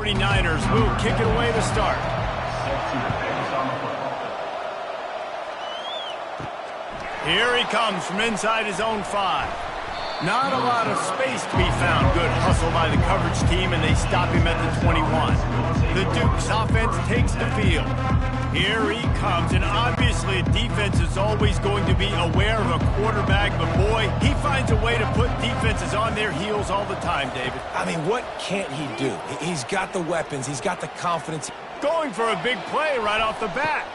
49ers will kick it away to start. Here he comes from inside his own 5. Not a lot of space to be found. Good hustle by the coverage team, and they stop him at the 21. The Dukes offense takes the field. Here he comes, and obviously defense is always going to be aware of a quarterback, but boy, he finds a way to put defenses on their heels all the time, David. I mean, what can't he do? He's got the weapons. He's got the confidence. Going for a big play right off the bat.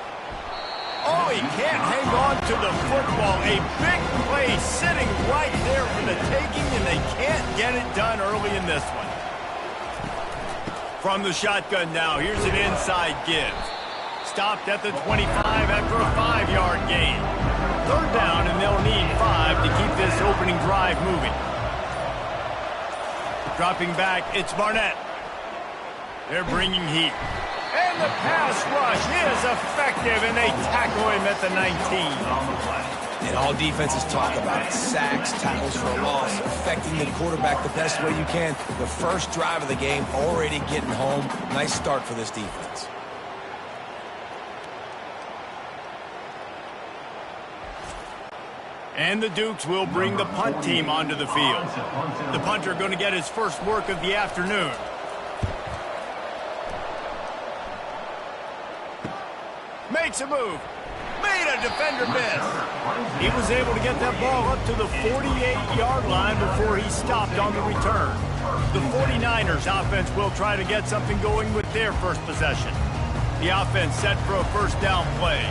Oh, he can't hang on to the football. A big play sitting right there for the taking, and they can't get it done early in this one. From the shotgun now, here's an inside give. Stopped at the 25 after a 5-yard gain. 3rd down, and they'll need 5 to keep this opening drive moving. Dropping back, it's Barnett. They're bringing heat. And the pass rush is effective, and they tackle him at the 19. And all defenses talk about it. Sacks, tackles for a loss, affecting the quarterback the best way you can. The first drive of the game, already getting home. Nice start for this defense. And the Dukes will bring the punt team onto the field. The punter going to get his first work of the afternoon. Makes a move. Made a defender miss. He was able to get that ball up to the 48-yard line before he stopped on the return. The 49ers offense will try to get something going with their first possession. The offense set for a first down play.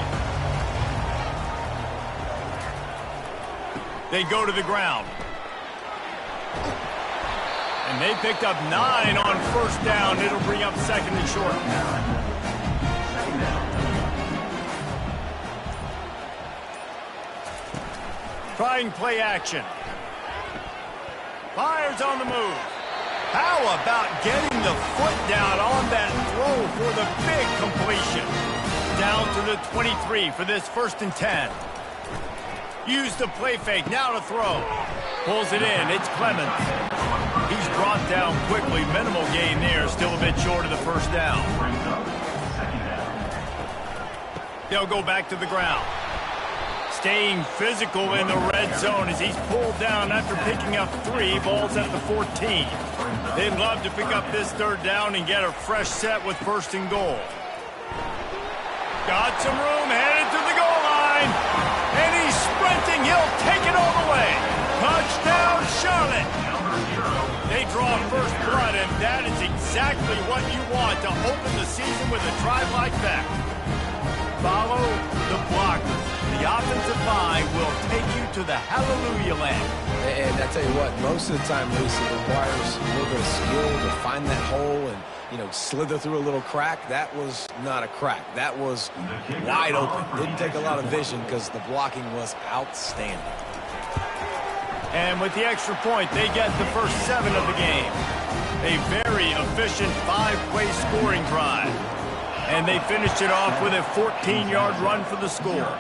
They go to the ground. And they picked up 9 on first down. It'll bring up 2nd and short. Trying play action. Fires on the move. How about getting the foot down on that throw for the big completion? Down to the 23 for this 1st and 10. Use the play fake, now to throw. Pulls it in, it's Clemens. He's brought down quickly, minimal gain there, still a bit short of the first down. They'll go back to the ground. Staying physical in the red zone as he's pulled down after picking up 3 balls at the 14. They'd love to pick up this 3rd down and get a fresh set with 1st and goal. Got some room, headed to the goal line. And he's sprinting. He'll take it all the way. Touchdown, Charlotte. They draw first blood, and that is exactly what you want to open the season with a drive like that. Follow the blockers. The offensive line will take you to the hallelujah land. And I tell you what, most of the time, Lisa, it requires a little bit of skill to find that hole and, slither through a little crack. That was not a crack. That was wide open. Didn't take a lot of vision because the blocking was outstanding. And with the extra point, they get the first 7 of the game. A very efficient 5-play scoring drive. And they finished it off with a 14-yard run for the score.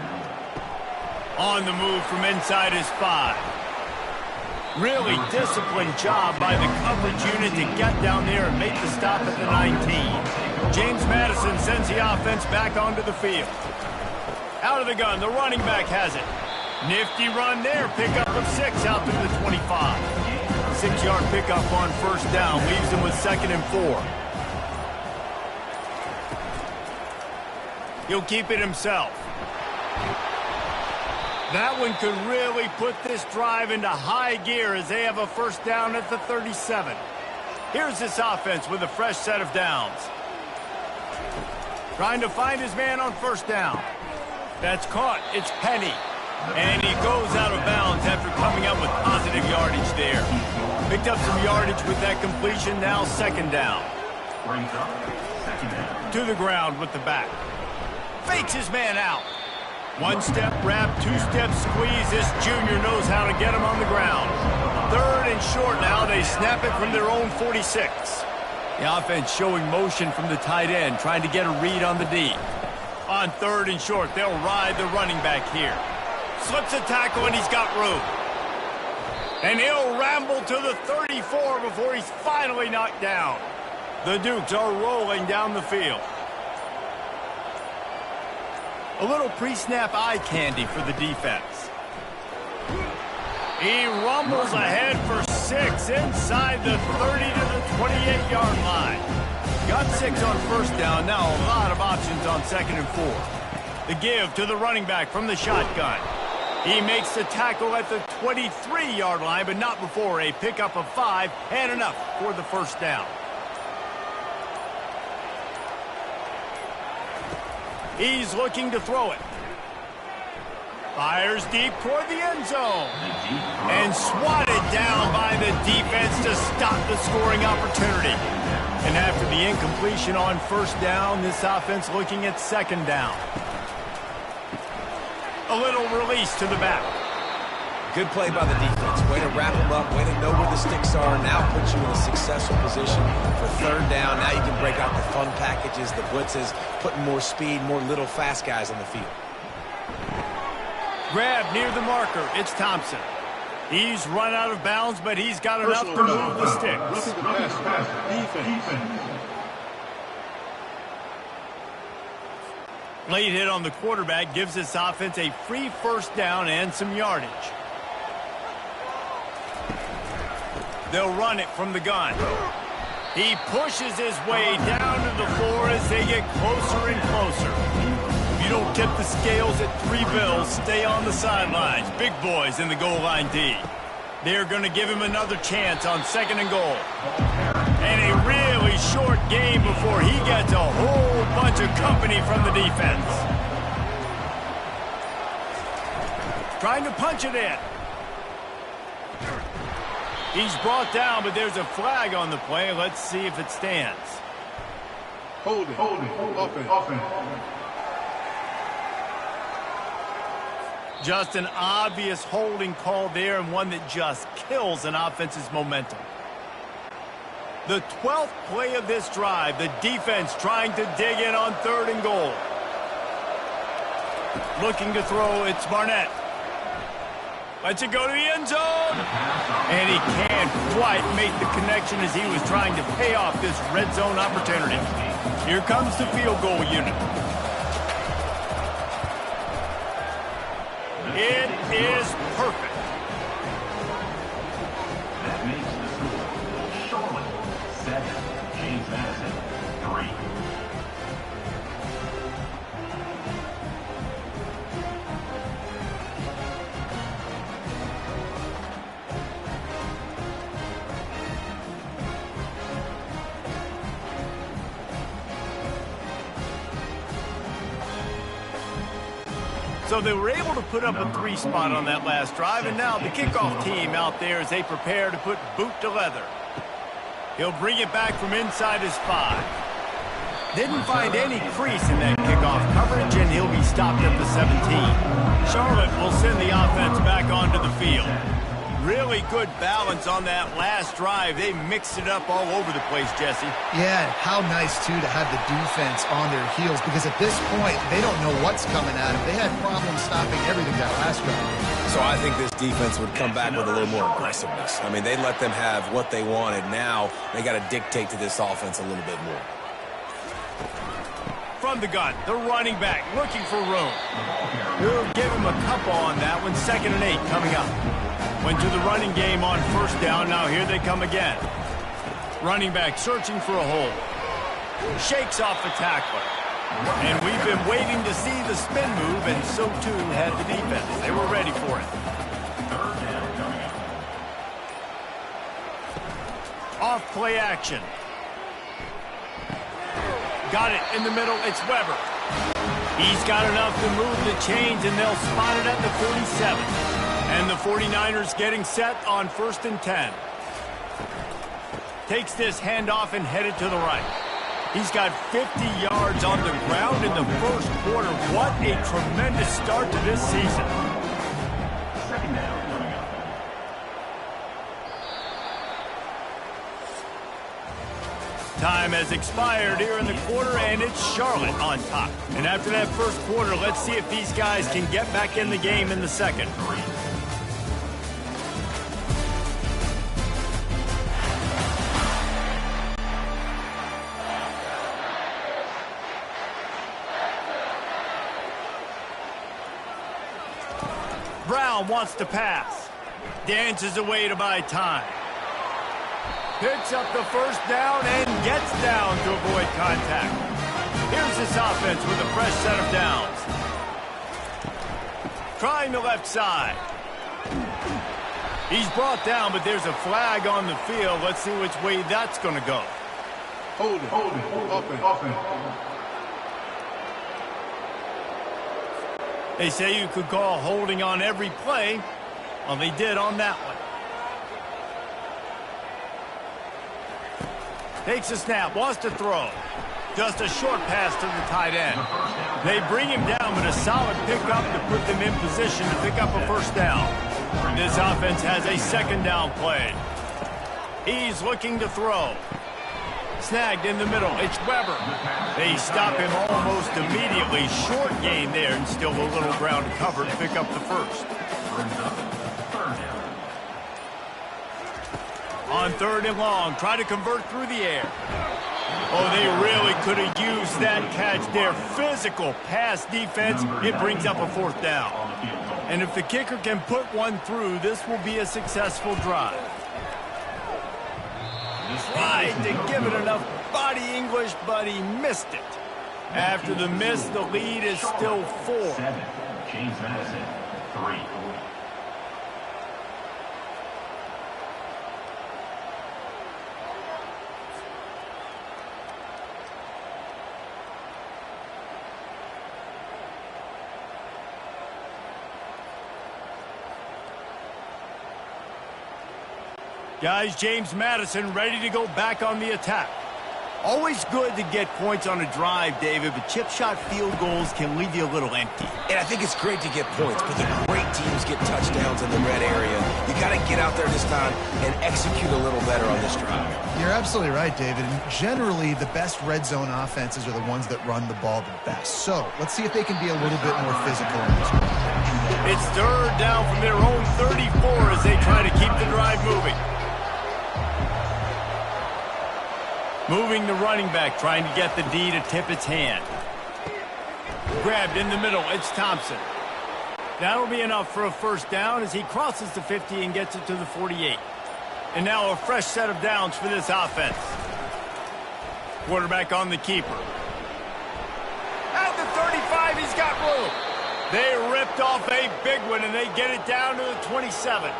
On the move from inside his 5. Really disciplined job by the coverage unit to get down there and make the stop at the 19. James Madison sends the offense back onto the field. Out of the gun, the running back has it. Nifty run there, pickup of 6 out to the 25. 6-yard pickup on first down, leaves him with 2nd and 4. He'll keep it himself. That one could really put this drive into high gear as they have a first down at the 37. Here's this offense with a fresh set of downs. Trying to find his man on first down. That's caught. It's Penny. And he goes out of bounds after coming up with positive yardage there. Picked up some yardage with that completion. Now 2nd down. To the ground with the back. Fakes his man out. 1-step wrap, 2-step squeeze. This junior knows how to get him on the ground. 3rd and short now. They snap it from their own 46. The offense showing motion from the tight end, trying to get a read on the D. On 3rd and short, they'll ride the running back here. Slips a tackle, and he's got room. And he'll ramble to the 34 before he's finally knocked down. The Dukes are rolling down the field. A little pre-snap eye candy for the defense. He rumbles ahead for 6 inside the 30 to the 28-yard line. Got 6 on first down. Now a lot of options on 2nd and 4. The give to the running back from the shotgun. He makes the tackle at the 23-yard line, but not before a pickup of 5 and enough for the first down. He's looking to throw it. Fires deep toward the end zone. And swatted down by the defense to stop the scoring opportunity. And after the incompletion on first down, this offense looking at 2nd down. A little release to the back. Good play by the defense. Way to wrap them up. Way to know where the sticks are. Now put you in a successful position for 3rd down. Now you can break out the fun packages, the blitzes, putting more speed, more little fast guys on the field. Grab near the marker. It's Thompson. He's run out of bounds, but he's got enough to move the sticks. Late hit on the quarterback gives this offense a free first down and some yardage. They'll run it from the gun. He pushes his way down to the floor as they get closer and closer. If you don't tip the scales at 3 bills, stay on the sidelines. Big boys in the goal line D. They're going to give him another chance on 2nd and goal. And a really short game before he gets a whole bunch of company from the defense. Trying to punch it in. He's brought down, but there's a flag on the play. Let's see if it stands. Holding. Offense. Just an obvious holding call there, and one that just kills an offense's momentum. The 12th play of this drive, the defense trying to dig in on 3rd and goal. Looking to throw, it's Barnett. Lets it go to the end zone. And he can't quite make the connection as he was trying to pay off this red zone opportunity. Here comes the field goal unit. It is perfect. That makes the score Charlotte 7, James Madison 3. So they were able to put up a 3 spot on that last drive, and now the kickoff team out there as they prepare to put boot to leather. He'll bring it back from inside his 5. Didn't find any crease in that kickoff coverage, and he'll be stopped at the 17. Charlotte will send the offense back onto the field. Really good balance on that last drive. They mixed it up all over the place, Jesse. Yeah, and how nice, too, to have the defense on their heels, because at this point, they don't know what's coming at them. They had problems stopping everything that last drive. So I think this defense would come back with a little more aggressiveness. I mean, they let them have what they wanted. Now they got to dictate to this offense a little bit more. From the gun, the running back looking for room. We'll give him a couple on that one. 2nd and 8 coming up. Went to the running game on first down. Now here they come again. Running back searching for a hole. Shakes off the tackler. And we've been waiting to see the spin move, and so too had the defense. They were ready for it. 3rd down coming up. Off play action. Got it in the middle. It's Weber. He's got enough to move the chains, and they'll spot it at the 47. And the 49ers getting set on 1st and 10. Takes this handoff and headed to the right. He's got 50 yards on the ground in the first quarter. What a tremendous start to this season. 2nd down coming up. Time has expired here in the quarter, and it's Charlotte on top. And after that first quarter, let's see if these guys can get back in the game in the second. down, wants to pass. Dances away to buy time. Picks up the first down and gets down to avoid contact. Here's this offense with a fresh set of downs. Trying the left side. He's brought down, but there's a flag on the field. Let's see which way that's going to go. Hold it. Offense. They say you could call holding on every play. Well, they did on that one. Takes a snap, wants to throw. Just a short pass to the tight end. They bring him down, but a solid pickup to put them in position to pick up a first down. This offense has a second down play. He's looking to throw. Snagged in the middle. It's Weber. They stop him almost immediately. Short gain there, and still a little ground covered to pick up the first. On third and long, try to convert through the air. Oh, they really could have used that catch. Their physical pass defense, it brings up a fourth down. And if the kicker can put one through, this will be a successful drive. Tried to give it enough body English, but he missed it. After the miss, the lead is still 4. James Madison, 3. Guys, James Madison ready to go back on the attack. Always good to get points on a drive, David, but chip shot field goals can leave you a little empty. And I think it's great to get points, but the great teams get touchdowns in the red area. You got to get out there this time and execute a little better on this drive. You're absolutely right, David. And generally, the best red zone offenses are the ones that run the ball the best. So let's see if they can be a little bit more physical in this one. It's third down from their own 34 as they try to keep the drive moving. Moving the running back, trying to get the D to tip its hand. Grabbed in the middle, it's Thompson. That'll be enough for a first down as he crosses the 50 and gets it to the 48. And now a fresh set of downs for this offense. Quarterback on the keeper. At the 35, he's got room. They ripped off a big one, and they get it down to the 27.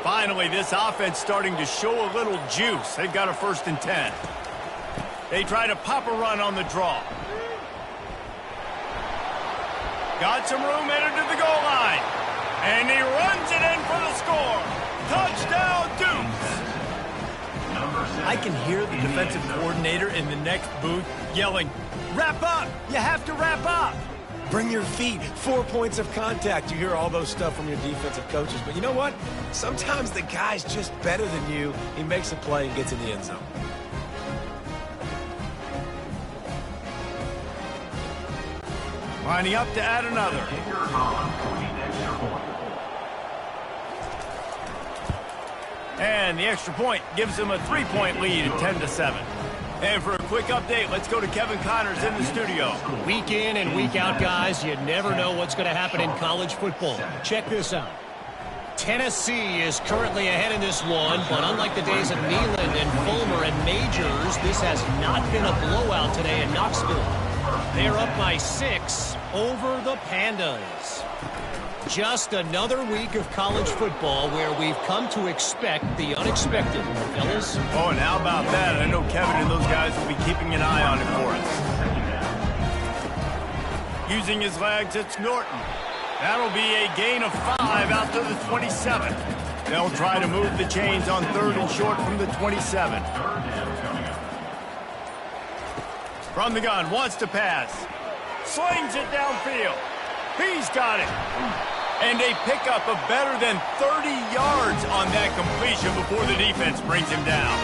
Finally, this offense starting to show a little juice. They've got a 1st and 10. They try to pop a run on the draw. Got some room, headed to the goal line. And he runs it in for the score. Touchdown, Dukes. I can hear the defensive coordinator in the next booth yelling, "Wrap up! You have to wrap up!" Bring your feet. 4 points of contact. You hear all those stuff from your defensive coaches. But you know what? Sometimes the guy's just better than you. He makes a play and gets in the end zone. Lining up to add another. And the extra point gives them a 3-point lead at 10-7. And for a quick update, let's go to Kevin Connors in the studio. Week in and week out, guys, you never know what's going to happen in college football. Check this out. Tennessee is currently ahead in this one, but unlike the days of Neyland and Fulmer and Majors, this has not been a blowout today in Knoxville. They're up by 6 over the Pandas. Just another week of college football where we've come to expect the unexpected, fellas. Oh, and how about that? I know Kevin and those guys will be keeping an eye on it for us. Using his legs, it's Norton. That'll be a gain of 5 out to the 27. They'll try to move the chains on 3rd and short from the 27. From the gun, wants to pass. Slings it downfield. He's got it. And they pick up a better than 30 yards on that completion before the defense brings him down.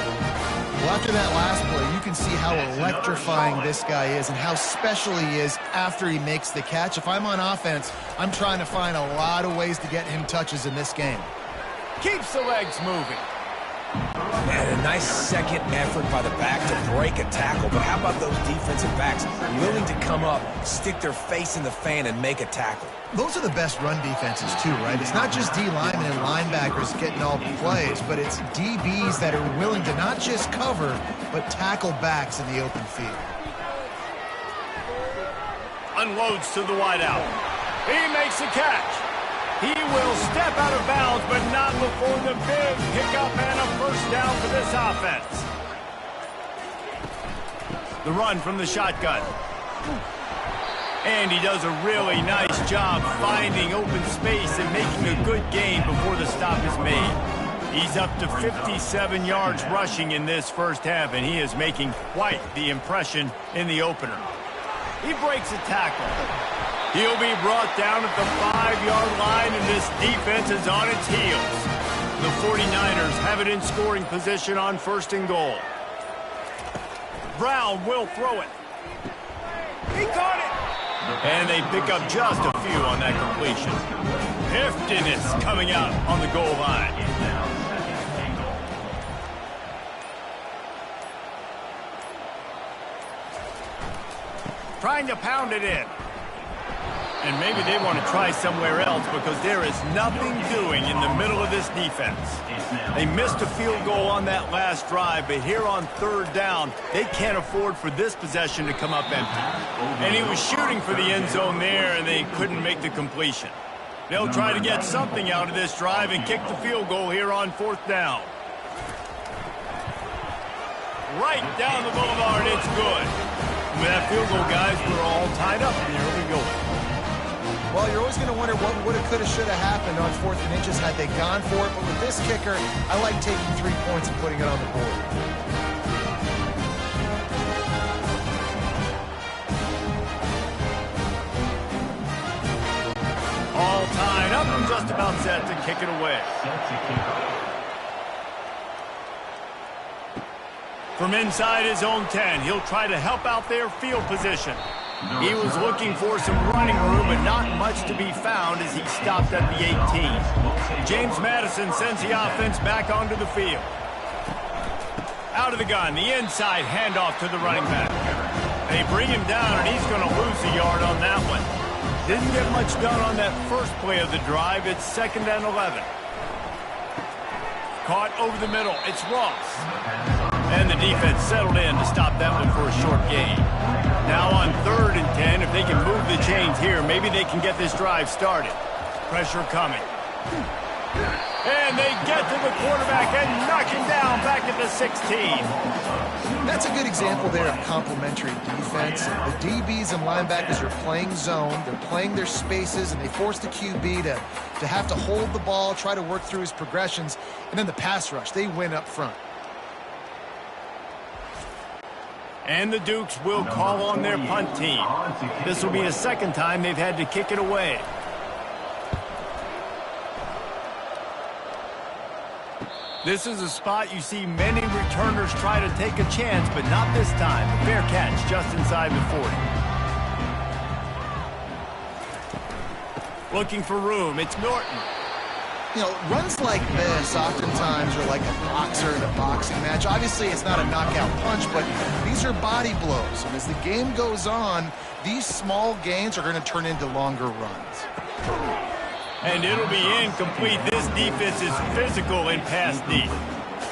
Well, after that last play, you can see how electrifying this guy is and how special he is after he makes the catch. If I'm on offense, I'm trying to find a lot of ways to get him touches in this game. Keeps the legs moving. And a nice second effort by the back to break a tackle. But how about those defensive backs willing to come up, stick their face in the fan, and make a tackle? Those are the best run defenses, too, right? It's not just D linemen and linebackers getting all the plays, but it's DBs that are willing to not just cover, but tackle backs in the open field. Unloads to the wideout. He makes a catch. He will step out of bounds, but not before the big pickup and a first down for this offense. The run from the shotgun. And he does a really nice job finding open space and making a good gain before the stop is made. He's up to 57 yards rushing in this first half, and he is making quite the impression in the opener. He breaks a tackle. He'll be brought down at the 5-yard line, and this defense is on its heels. The 49ers have it in scoring position on 1st and goal. Brown will throw it. He caught it. And they pick up just a few on that completion. Heftiness coming out on the goal line. Trying to pound it in. And maybe they want to try somewhere else because there is nothing doing in the middle of this defense. They missed a field goal on that last drive, but here on 3rd down, they can't afford for this possession to come up empty. And he was shooting for the end zone there, and they couldn't make the completion. They'll try to get something out of this drive and kick the field goal here on 4th down. Right down the boulevard, it's good. With that field goal, guys, we're all tied up in the early going. Well, you're always going to wonder what would have, could have, should have happened on 4th and inches had they gone for it. But with this kicker, I like taking 3 points and putting it on the board. All tied up and just about set to kick it away. From inside his own 10, he'll try to help out their field position. He was looking for some running room, but not much to be found as he stopped at the 18. James Madison sends the offense back onto the field. Out of the gun, the inside handoff to the running back. They bring him down, and he's going to lose a yard on that one. Didn't get much done on that first play of the drive. It's 2nd and 11. Caught over the middle. It's Ross. And the defense settled in to stop that one for a short gain. Now on 3rd and 10, if they can move the chains here, maybe they can get this drive started. Pressure coming. And they get to the quarterback and knock him down back at the 16. That's a good example there of complementary defense. The DBs and linebackers are playing zone. They're playing their spaces, and they force the QB to have to hold the ball, try to work through his progressions. And then the pass rush, they win up front. And the Dukes will call on their punt team. This will be the 2nd time they've had to kick it away. This is a spot you see many returners try to take a chance, but not this time. A fair catch just inside the 40. Looking for room, it's Norton. You know, runs like this oftentimes are like a boxer in a boxing match. Obviously, it's not a knockout punch, but these are body blows. And as the game goes on, these small gains are going to turn into longer runs. And it'll be incomplete. This defense is physical in pass deep.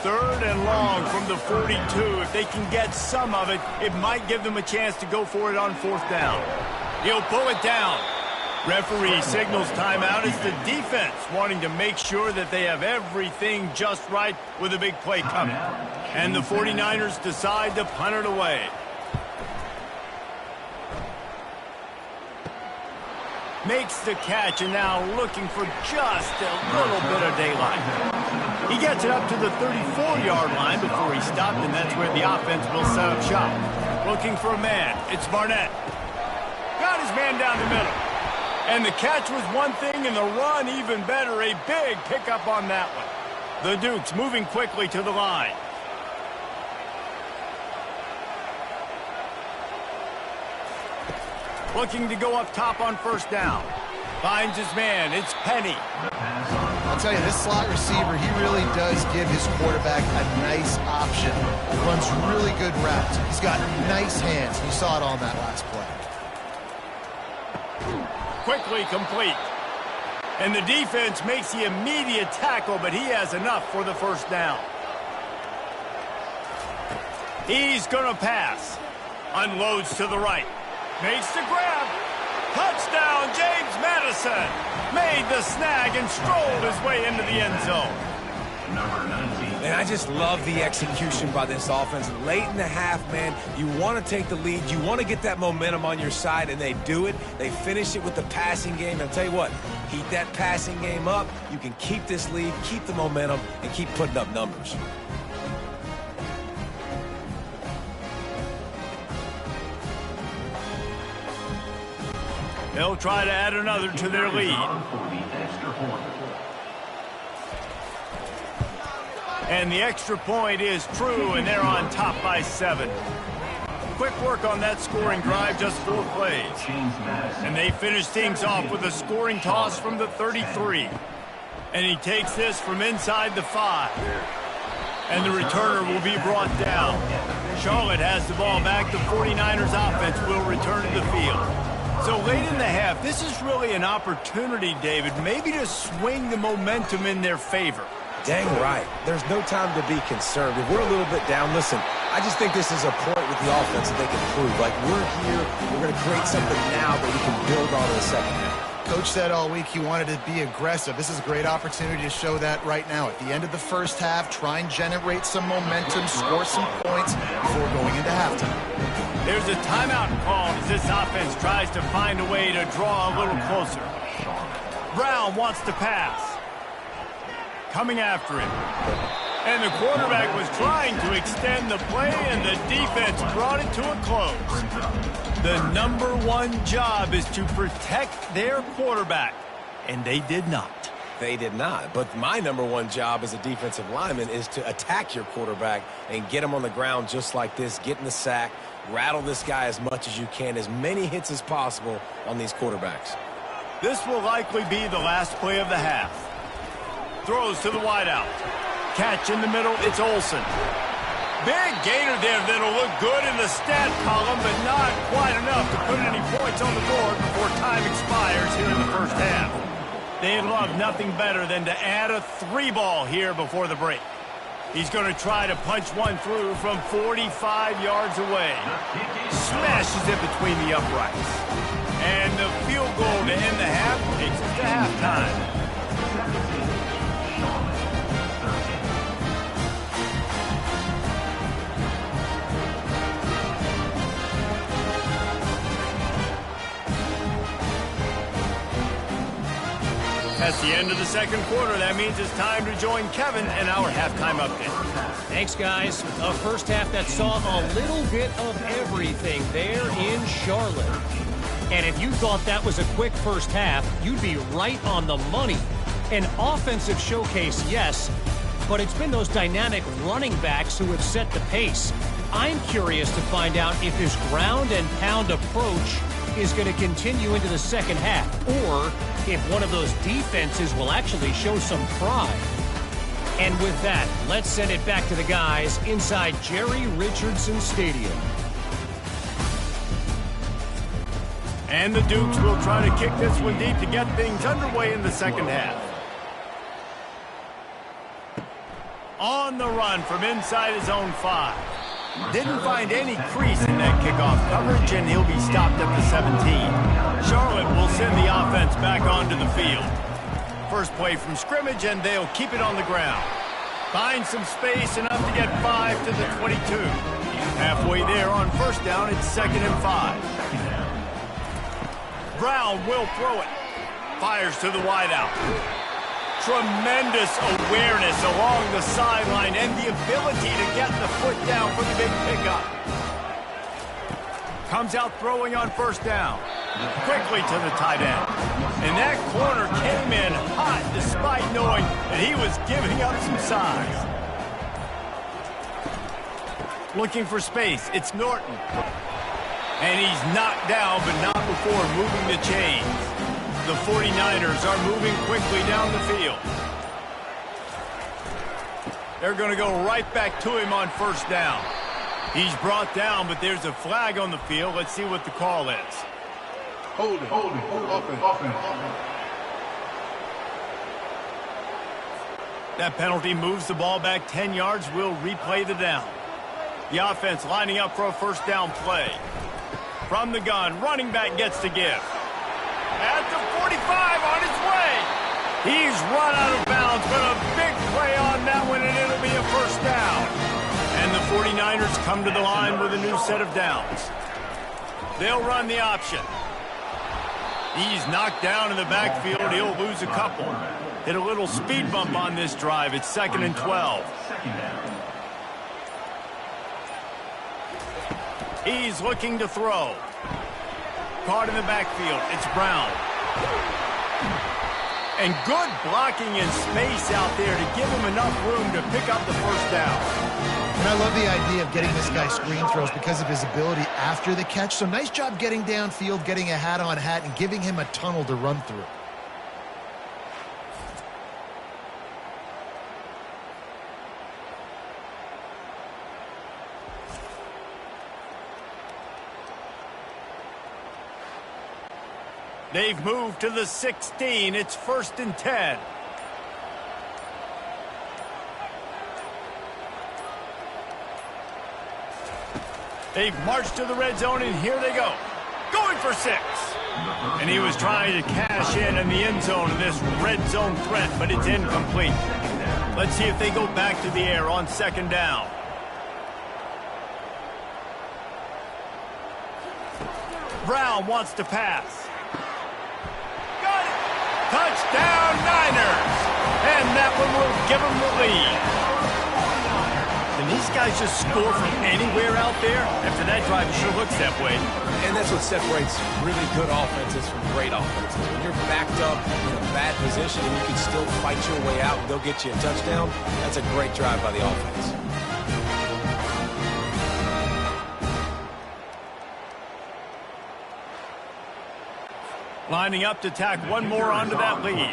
3rd and long from the 42. If they can get some of it, it might give them a chance to go for it on 4th down. He'll pull it down. Referee signals timeout as the defense wanting to make sure that they have everything just right with a big play coming. And the 49ers decide to punt it away. Makes the catch and now looking for just a little bit of daylight. He gets it up to the 34-yard line before he stopped, and that's where the offense will set up shop. Looking for a man. It's Barnett. Got his man down the middle. And the catch was one thing, and the run even better. A big pickup on that one. The Dukes moving quickly to the line. Looking to go up top on 1st down. Finds his man. It's Penny. I'll tell you, this slot receiver, he really does give his quarterback a nice option. Runs really good routes. He's got nice hands. You saw it on that last play. Quickly complete. And the defense makes the immediate tackle, but he has enough for the first down. He's going to pass. Unloads to the right. Makes the grab. Touchdown, James Madison. Made the snag and strolled his way into the end zone. Number 19. And I just love the execution by this offense. Late in the half, man, you want to take the lead. You want to get that momentum on your side, and they do it. They finish it with the passing game. And I'll tell you what, heat that passing game up. You can keep this lead, keep the momentum, and keep putting up numbers. They'll try to add another to their lead. And the extra point is true, and they're on top by 7. Quick work on that scoring drive, just 4 plays. And they finish things off with a scoring toss from the 33. And he takes this from inside the 5. And the returner will be brought down. Charlotte has the ball back. The 49ers offense will return to the field. So late in the half, this is really an opportunity, David, maybe to swing the momentum in their favor. Dang right. There's no time to be concerned. If we're a little bit down, listen, I just think this is a point with the offense that they can prove. Like, we're here, we're going to create something now that we can build on in the second half. Coach said all week he wanted to be aggressive. This is a great opportunity to show that right now. At the end of the first half, try and generate some momentum, score some points before going into halftime. There's a timeout called as this offense tries to find a way to draw a little closer. Brown wants to pass. Coming after him. And the quarterback was trying to extend the play, and the defense brought it to a close. The number one job is to protect their quarterback, and they did not. They did not. But my number one job as a defensive lineman is to attack your quarterback and get him on the ground just like this, get in the sack, rattle this guy as much as you can, as many hits as possible on these quarterbacks. This will likely be the last play of the half. Throws to the wideout. Catch in the middle, it's Olsen. Big gainer there that'll look good in the stat column, but not quite enough to put any points on the board before time expires here in the first half. They'd love nothing better than to add a 3-ball here before the break. He's going to try to punch one through from 45 yards away. Smashes it between the uprights. And the field goal to end the half takes us to halftime. That's the end of the second quarter. That means it's time to join Kevin and our halftime update. Thanks, guys. A first half that saw a little bit of everything there in Charlotte. And if you thought that was a quick first half, you'd be right on the money. An offensive showcase, yes, but it's been those dynamic running backs who have set the pace. I'm curious to find out if his ground and pound approach is going to continue into the second half, or if one of those defenses will actually show some pride. And with that, let's send it back to the guys inside Jerry Richardson Stadium. And the Dukes will try to kick this one deep to get things underway in the second half. On the run from inside his own 5. Didn't find any crease in that kickoff coverage, and he'll be stopped at the 17. Charlotte will send the offense back onto the field. First play from scrimmage, and they'll keep it on the ground. Find some space, enough to get 5 to the 22. Halfway there on first down, it's 2nd and 5. Brown will throw it. Fires to the wideout. Tremendous awareness along the sideline and the ability to get the foot down for the big pickup. Comes out throwing on first down. Quickly to the tight end. And that corner came in hot despite knowing that he was giving up some size. Looking for space. It's Norton. And he's knocked down, but not before moving the chains. The 49ers are moving quickly down the field. They're going to go right back to him on first down. He's brought down, but there's a flag on the field. Let's see what the call is. Holding. Offense. That penalty moves the ball back 10 yards. We'll replay the down. The offense lining up for a first down play. From the gun, running back gets to give. At the 45 on his way. He's run out of bounds, but a big play on that one, and it'll be a first down. And the 49ers come to the line with a new set of downs. They'll run the option. He's knocked down in the backfield. He'll lose a couple. Hit a little speed bump on this drive. It's 2nd and 12. He's looking to throw. Caught in the backfield. It's Brown. And good blocking in space out there to give him enough room to pick up the first down. And I love the idea of getting this guy screen throws because of his ability after the catch. So nice job getting downfield, getting a hat-on-hat, and giving him a tunnel to run through. They've moved to the 16. It's 1st and 10. They've marched to the red zone, and here they go. Going for 6. And he was trying to cash in the end zone of this red zone threat, but it's incomplete. Let's see if they go back to the air on 2nd down. Brown wants to pass. Got it! Touchdown, Niners! And that one will give them the lead. Can these guys just score from anywhere out there? After that drive, it sure looks that way. And that's what separates really good offenses from great offenses. When you're backed up in a bad position and you can still fight your way out and go get you a touchdown, that's a great drive by the offense. Lining up to tack one more onto that lead.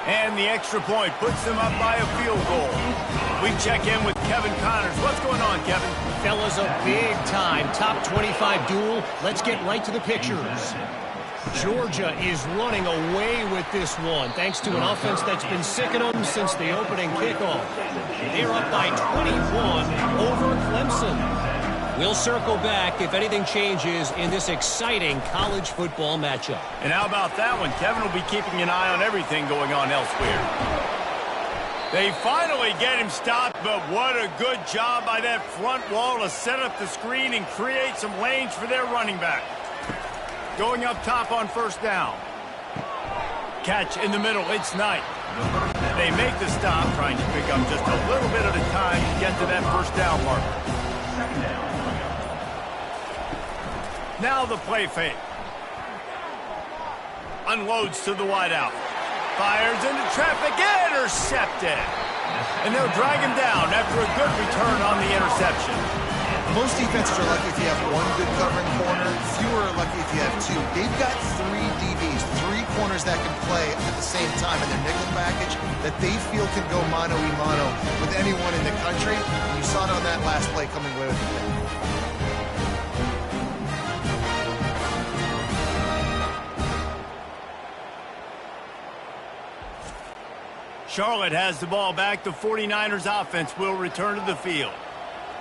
And the extra point puts them up by a field goal. We check in with Kevin Connors. What's going on, Kevin? Fellas, a big-time top 25 duel. Let's get right to the pictures. Georgia is running away with this one, thanks to an offense that's been sicking them since the opening kickoff. They're up by 21 over Clemson. We'll circle back if anything changes in this exciting college football matchup. And how about that one? Kevin will be keeping an eye on everything going on elsewhere. They finally get him stopped, but what a good job by that front wall to set up the screen and create some lanes for their running back. Going up top on first down. Catch in the middle. It's Knight. They make the stop, trying to pick up just a little bit at a time to get to that first down marker. Now the play fake. Unloads to the wideout. Fires into traffic. Intercepted. And they'll drag him down after a good return on the interception. Most defenses are lucky if you have one good covering corner. Fewer are lucky if you have two. They've got 3 DBs, 3 corners that can play at the same time in their nickel package that they feel can go mano-a-mano with anyone in the country. And you saw it on that last play coming away with the pick. Charlotte has the ball back. The 49ers offense will return to the field.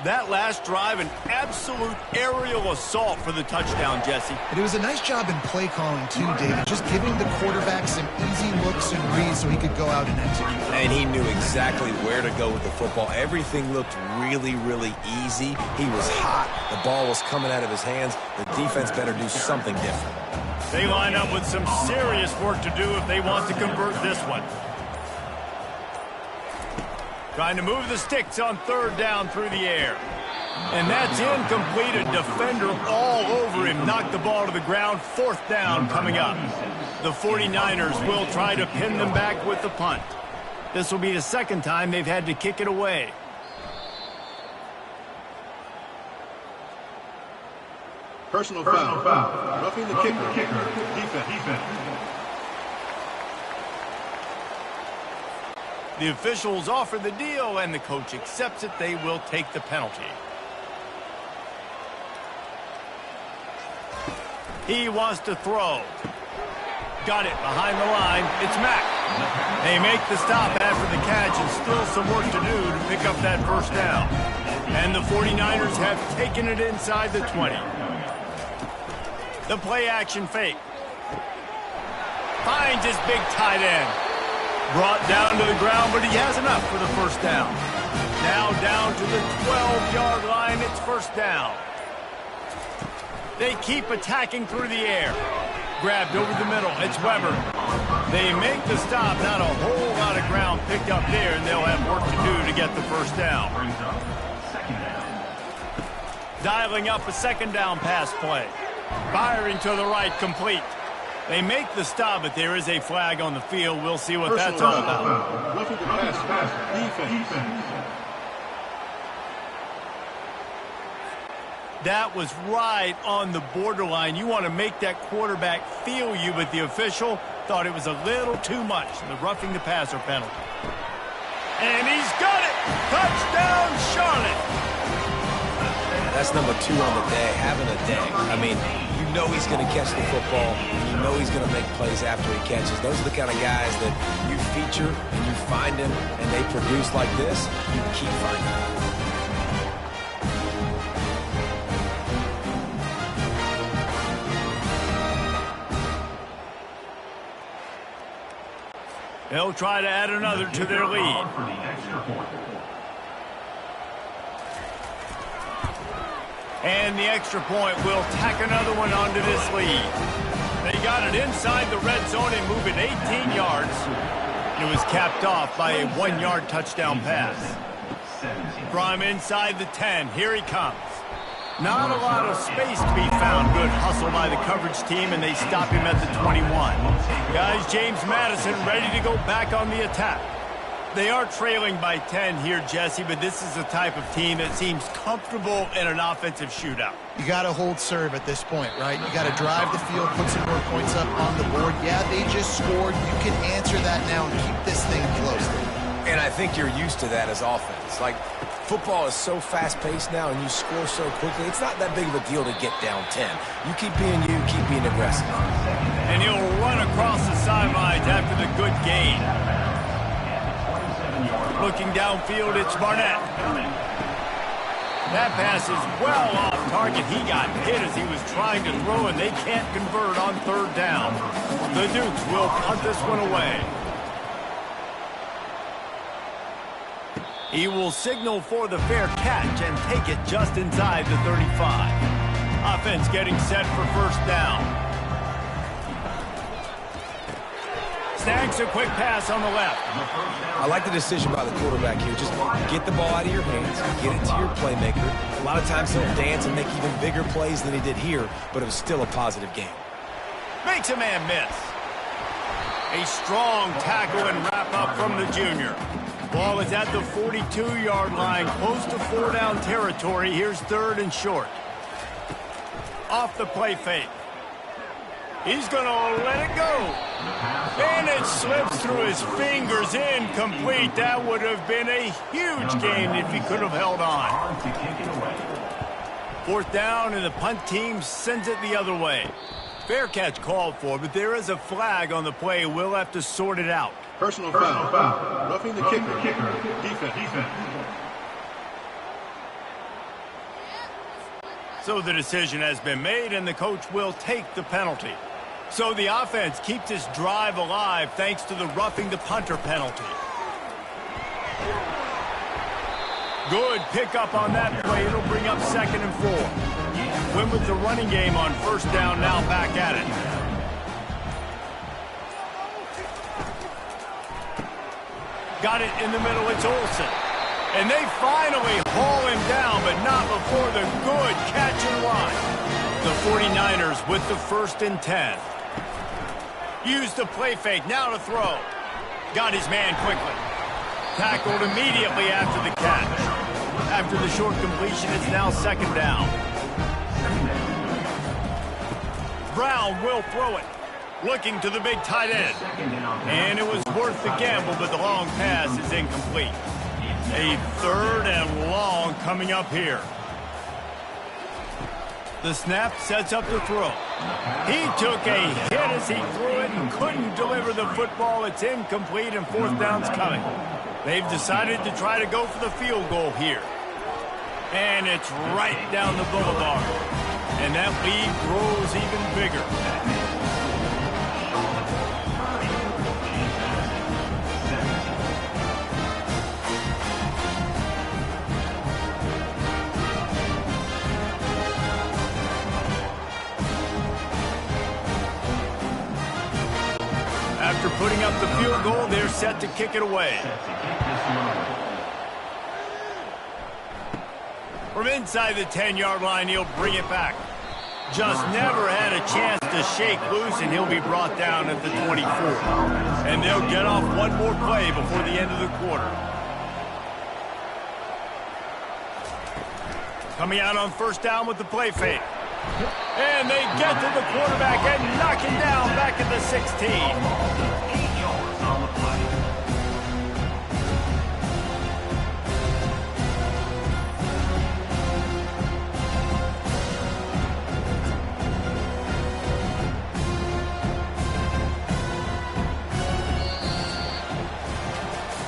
That last drive, an absolute aerial assault for the touchdown, Jesse. And it was a nice job in play calling, too, David. Just giving the quarterback some easy looks and reads so he could go out and execute. And he knew exactly where to go with the football. Everything looked really, really easy. He was hot. The ball was coming out of his hands. The defense better do something different. They line up with some serious work to do if they want to convert this one. Trying to move the sticks on 3rd down through the air. And that's incomplete. A defender all over him. Knocked the ball to the ground. 4th down coming up. The 49ers will try to pin them back with the punt. This will be the 2nd time they've had to kick it away. Personal foul. Roughing the kicker. Defense. The officials offer the deal, and the coach accepts it. They will take the penalty. He wants to throw. Got it behind the line. It's Mack. They make the stop after the catch, and still some work to do to pick up that first down. And the 49ers have taken it inside the 20. The play action fake. Finds his big tight end. Brought down to the ground, but he has enough for the first down. Now down to the 12-yard line. It's first down. They keep attacking through the air. Grabbed over the middle. It's Weber. They make the stop. Not a whole lot of ground picked up there, and they'll have work to do to get the first down. Dialing up a second down pass play. Firing to the right, complete. They make the stop, but there is a flag on the field. We'll see what that's all about. Roughing the pass. Defense. That was right on the borderline. You want to make that quarterback feel you, but the official thought it was a little too much. The roughing the passer penalty. And he's got it! Touchdown, Charlotte! That's number 2 on the day, having a day. I mean, you know he's going to catch the football, and you know he's going to make plays after he catches. Those are the kind of guys that you feature and you find them, and they produce like this, you keep finding them. They'll try to add another to their lead. And the extra point will tack another one onto this lead. They got it inside the red zone and move it 18 yards. It was capped off by a 1-yard touchdown pass. From inside the 10, here he comes. Not a lot of space to be found. Good hustle by the coverage team, and they stop him at the 21. Guys, James Madison ready to go back on the attack. They are trailing by 10 here, Jesse, but this is the type of team that seems comfortable in an offensive shootout. You got to hold serve at this point, right? You got to drive the field, put some more points up on the board. Yeah, they just scored. You can answer that now and keep this thing close. And I think you're used to that as offense. Like, football is so fast-paced now, and you score so quickly, it's not that big of a deal to get down 10. You keep being you, keep being aggressive. And he'll run across the sidelines after the good gain. Looking downfield, it's Barnett. That pass is well off target. He got hit as he was trying to throw, and they can't convert on third down. The Dukes will punt this one away. He will signal for the fair catch and take it just inside the 35. Offense getting set for first down. Snags a quick pass on the left. I like the decision by the quarterback here. Just get the ball out of your hands, get it to your playmaker. A lot of times he'll dance and make even bigger plays than he did here, but it was still a positive game. Makes a man miss. A strong tackle and wrap up from the junior. Ball is at the 42-yard line, close to 4-down territory. Here's third and short. Off the play fake. He's going to let it go. And it slips through his fingers, incomplete. That would have been a huge gain if he could have held on. Fourth down, and the punt team sends it the other way. Fair catch called for, but there is a flag on the play. We'll have to sort it out. Personal foul. Roughing the kicker. Defense. So the decision has been made, and the coach will take the penalty. So the offense keeps this drive alive thanks to the roughing the punter penalty. Good pickup on that play. It'll bring up 2nd and 4. Win with the running game on first down, now back at it. Got it in the middle, it's Olsen. And they finally haul him down, but not before the good catch and run. The 49ers with the 1st and 10. Used the play fake, now to throw. Got his man quickly. Tackled immediately after the catch. After the short completion, it's now 2nd down. Brown will throw it. Looking to the big tight end. And it was worth the gamble, but the long pass is incomplete. A 3rd and long coming up here. The snap sets up the throw. He took a hit as he threw it and couldn't deliver the football. It's incomplete and 4th down's coming. They've decided to try to go for the field goal here. And it's right down the boulevard. And that lead grows even bigger. After putting up the field goal, they're set to kick it away. From inside the 10-yard line, he'll bring it back. Just never had a chance to shake loose, and he'll be brought down at the 24. And they'll get off one more play before the end of the quarter. Coming out on 1st down with the play fake. And they get to the quarterback and knock him down back at the 16. 8 yards on the play.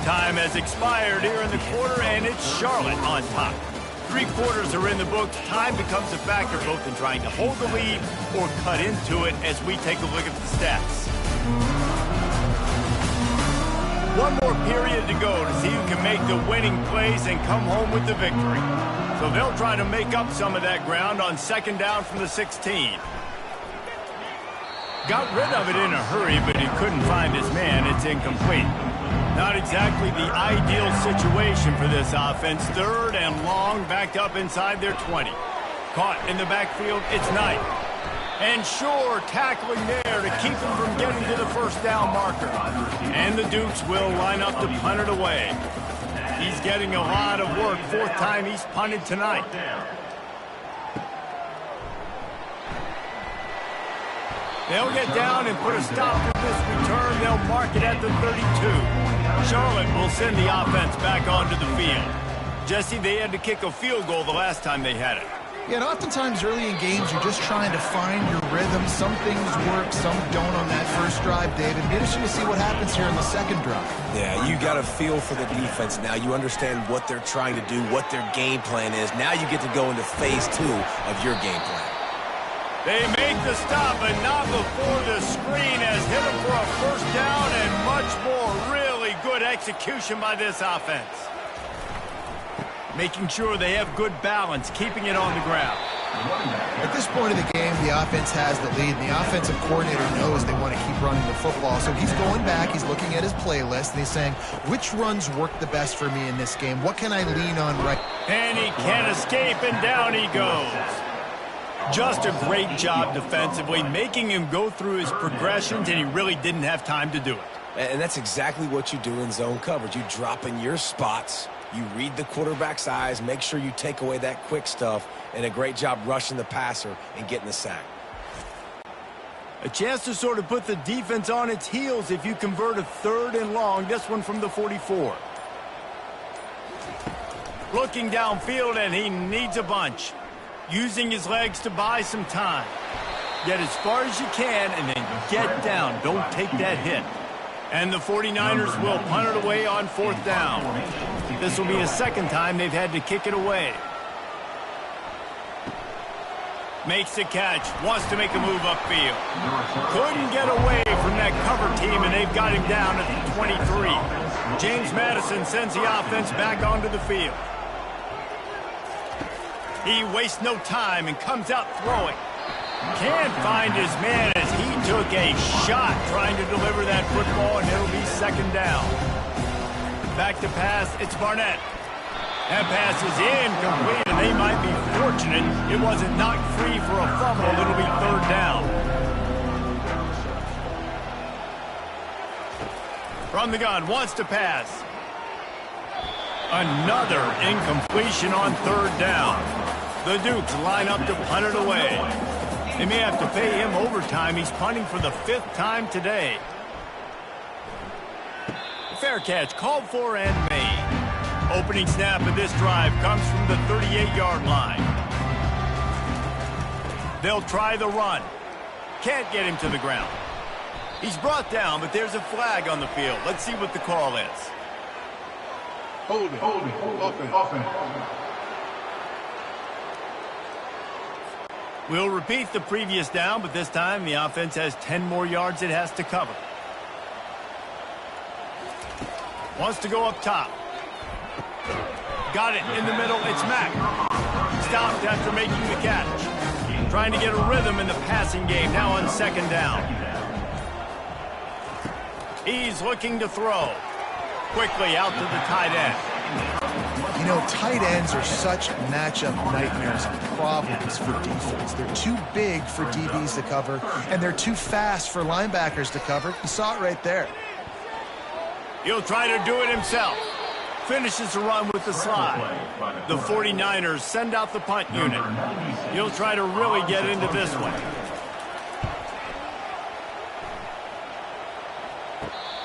Time has expired here in the quarter, and it's Charlotte on top. 3 quarters are in the books. Time becomes a factor both in trying to hold the lead or cut into it as we take a look at the stats. One more period to go to see who can make the winning plays and come home with the victory. So they'll try to make up some of that ground on 2nd down from the 16. Got rid of it in a hurry, but he couldn't find his man. It's incomplete. Not exactly the ideal situation for this offense. 3rd and long, backed up inside their 20. Caught in the backfield, it's Knight. And sure, tackling there to keep him from getting to the 1st down marker. And the Dukes will line up to punt it away. He's getting a lot of work. 4th time he's punted tonight. They'll get down and put a stop to this return. They'll mark it at the 32. Charlotte will send the offense back onto the field. Jesse, they had to kick a field goal the last time they had it. Yeah, and oftentimes early in games, you're just trying to find your rhythm. Some things work, some don't on that first drive, David. Be interesting to see what happens here in the 2nd drive. Yeah, you got a feel for the defense now. You understand what they're trying to do, what their game plan is. Now you get to go into phase 2 of your game plan. They make the stop, but not before the screen has hit them for a 1st down and much more. Really good execution by this offense. Making sure they have good balance, keeping it on the ground. At this point of the game, the offense has the lead, and the offensive coordinator knows they want to keep running the football. So he's going back, he's looking at his playlist, and he's saying, which runs work the best for me in this game? What can I lean on right? And he can't escape, and down he goes. Just a great job defensively, making him go through his progressions, and he really didn't have time to do it. And that's exactly what you do in zone coverage. You drop in your spots, you read the quarterback's eyes, make sure you take away that quick stuff, and a great job rushing the passer and getting the sack. A chance to sort of put the defense on its heels if you convert a 3rd and long, this one from the 44. Looking downfield, and he needs a bunch. Using his legs to buy some time. Get as far as you can and then get down. Don't take that hit. And the 49ers will punt it away on 4th down. This will be a 2nd time they've had to kick it away. Makes the catch. Wants to make a move upfield. Couldn't get away from that cover team, and they've got him down at the 23. James Madison sends the offense back onto the field. He wastes no time and comes out throwing. Can't find his man as he took a shot trying to deliver that football, and it'll be 2nd down. Back to pass, it's Barnett. That pass is incomplete, and they might be fortunate it wasn't knocked free for a fumble. It'll be 3rd down. From the gun, wants to pass. Another incompletion on 3rd down. The Dukes line up to punt it away. They may have to pay him overtime. He's punting for the 5th time today. Fair catch called for and made. Opening snap of this drive comes from the 38-yard line. They'll try the run. Can't get him to the ground. He's brought down, but there's a flag on the field. Let's see what the call is. Holding. Offense. We'll repeat the previous down, but this time the offense has 10 more yards it has to cover. Wants to go up top. Got it in the middle. It's Mack. Stopped after making the catch. Trying to get a rhythm in the passing game now on 2nd down. He's looking to throw. Quickly out to the tight end. You know, tight ends are such matchup nightmares and problems for defense. They're too big for DBs to cover, and they're too fast for linebackers to cover. You saw it right there. He'll try to do it himself. Finishes the run with the slide. The 49ers send out the punt unit. He'll try to really get into this one.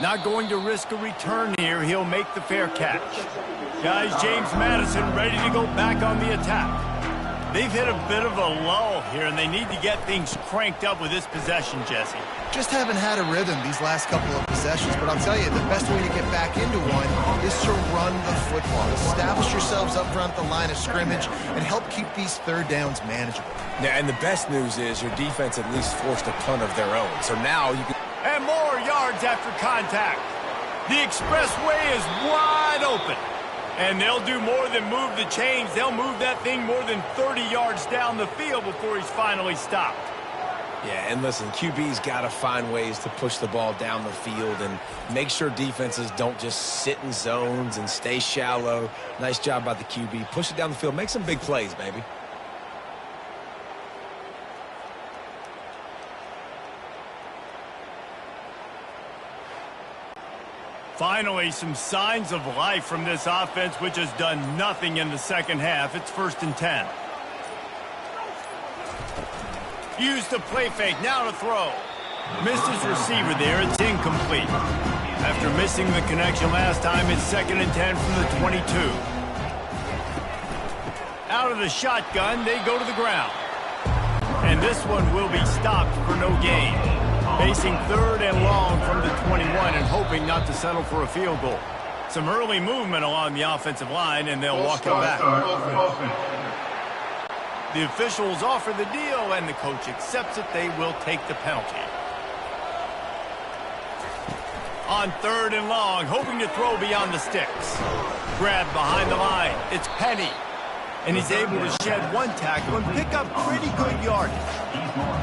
Not going to risk a return here. He'll make the fair catch. Guys, James Madison ready to go back on the attack. They've hit a bit of a lull here, and they need to get things cranked up with this possession, Jesse. Just haven't had a rhythm these last couple of possessions, but I'll tell you, the best way to get back into one is to run the football. Establish yourselves up front the line of scrimmage and help keep these 3rd downs manageable. Yeah, and the best news is your defense at least forced a punt of their own. So now you can... And more yards after contact. The expressway is wide open. And they'll do more than move the chains. They'll move that thing more than 30 yards down the field before he's finally stopped. Yeah, and listen, QB's got to find ways to push the ball down the field and make sure defenses don't just sit in zones and stay shallow. Nice job by the QB. Push it down the field. Make some big plays, baby. Finally, some signs of life from this offense, which has done nothing in the 2nd half. It's 1st and 10. Used the play fake, now to throw. Missed his receiver there, it's incomplete. After missing the connection last time, it's 2nd and 10 from the 22. Out of the shotgun, they go to the ground. And this one will be stopped for no gain. Facing 3rd and long from the 21 and hoping not to settle for a field goal. Some early movement along the offensive line, and they'll walk him back. The officials offer the deal, and the coach accepts it. They will take the penalty. On 3rd and long, hoping to throw beyond the sticks. Grabbed behind the line. It's Penny. And he's able to shed one tackle and pick up pretty good yardage.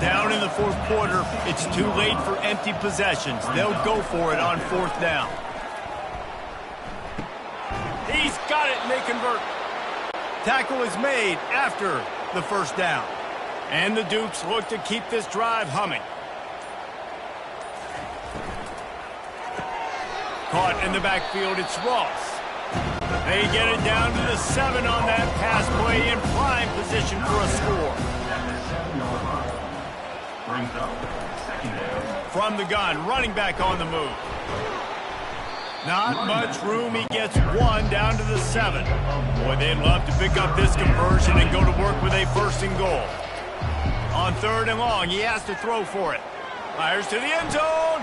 Down in the 4th quarter, it's too late for empty possessions. They'll go for it on 4th down. He's got it, and they convert. Tackle is made after the 1st down. And the Dukes look to keep this drive humming. Caught in the backfield, it's Ross. They get it down to the 7 on that pass play in prime position for a score. From the gun, running back on the move. Not much room. He gets 1 down to the 7. Boy, they'd love to pick up this conversion and go to work with a 1st and goal. On 3rd and long, he has to throw for it. Fires to the end zone.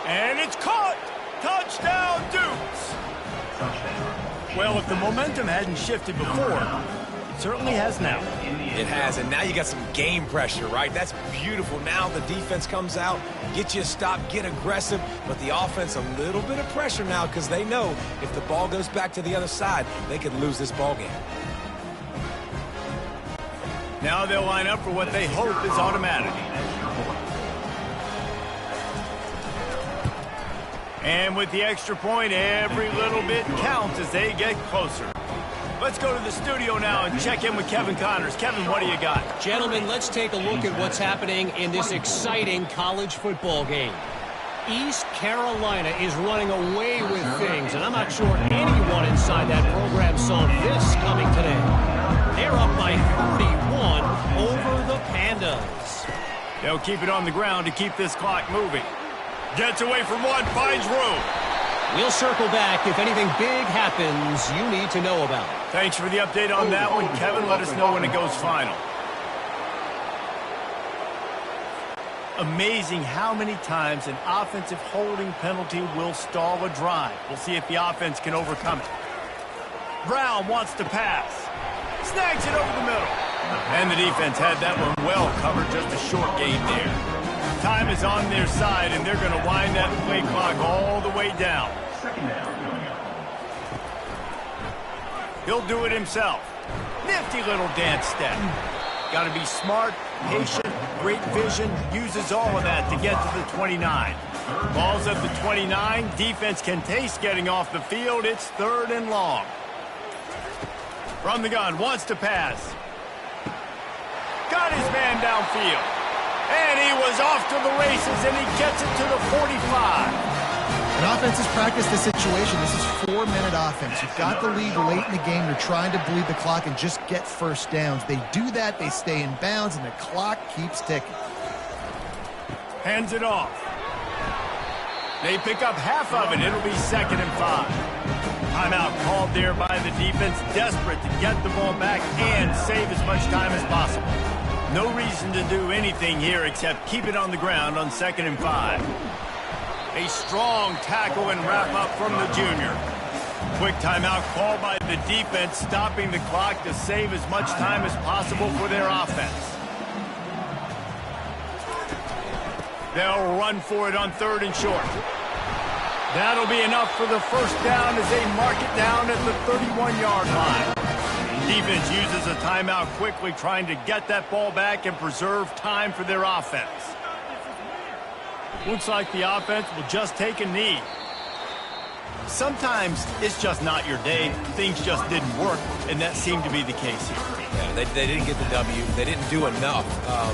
And it's caught. Touchdown, Dukes. Well, if the momentum hadn't shifted before, it certainly has now. It has, and now you got some game pressure, right? That's beautiful. Now the defense comes out, get you a stop, get aggressive, but the offense a little bit of pressure now because they know if the ball goes back to the other side, they could lose this ball game. Now they'll line up for what they hope is automatic. And with the extra point, every little bit counts as they get closer. Let's go to the studio now and check in with Kevin Connors. Kevin, what do you got? Gentlemen, let's take a look at what's happening in this exciting college football game. East Carolina is running away with things, and I'm not sure anyone inside that program saw this coming today. They're up by 31 over the Pandas. They'll keep it on the ground to keep this clock moving. Gets away from one, finds room. We'll circle back if anything big happens you need to know about. Thanks for the update on that one, Kevin. Let us know when it goes final. Amazing how many times an offensive holding penalty will stall a drive. We'll see if the offense can overcome it. Brown wants to pass. Snags it over the middle. And the defense had that one well covered, just a short gain there. Time is on their side, and they're going to wind that play clock all the way down. Second down coming up. He'll do it himself. Nifty little dance step. Got to be smart, patient, great vision. Uses all of that to get to the 29. Ball's at the 29. Defense can taste getting off the field. It's 3rd and long. From the gun, wants to pass. Got his man downfield. And he was off to the races, and he gets it to the 45. An offense has practiced this situation. This is 4-minute offense. You've got the lead late in the game. You're trying to bleed the clock and just get first downs. They do that, they stay in bounds, and the clock keeps ticking. Hands it off. They pick up half of it. It'll be 2nd and 5. Timeout called there by the defense, desperate to get the ball back and save as much time as possible. No reason to do anything here except keep it on the ground on 2nd and 5. A strong tackle and wrap up from the junior. Quick timeout called by the defense, stopping the clock to save as much time as possible for their offense. They'll run for it on 3rd and short. That'll be enough for the first down as they mark it down at the 31-yard line. Defense uses a timeout quickly, trying to get that ball back and preserve time for their offense. Looks like the offense will just take a knee. Sometimes it's just not your day. Things just didn't work, and that seemed to be the case here. Yeah, they didn't get the W. They didn't do enough.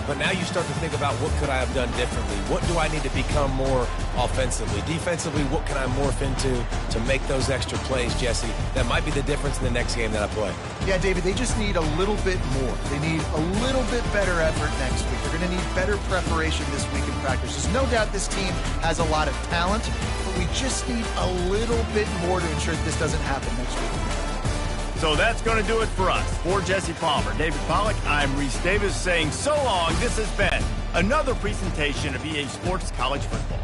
But now you start to think about what could I have done differently? What do I need to become more offensively? Defensively, what can I morph into to make those extra plays, Jesse? That might be the difference in the next game that I play. Yeah, David, they just need a little bit more. They need a little bit better effort next week. They're going to need better preparation this week in practice. There's no doubt this team has a lot of talent, but we just need a little bit more to ensure that this doesn't happen next week. So that's going to do it for us. For Jesse Palmer, David Pollack, I'm Reese Davis saying so long. This has been another presentation of EA Sports College Football.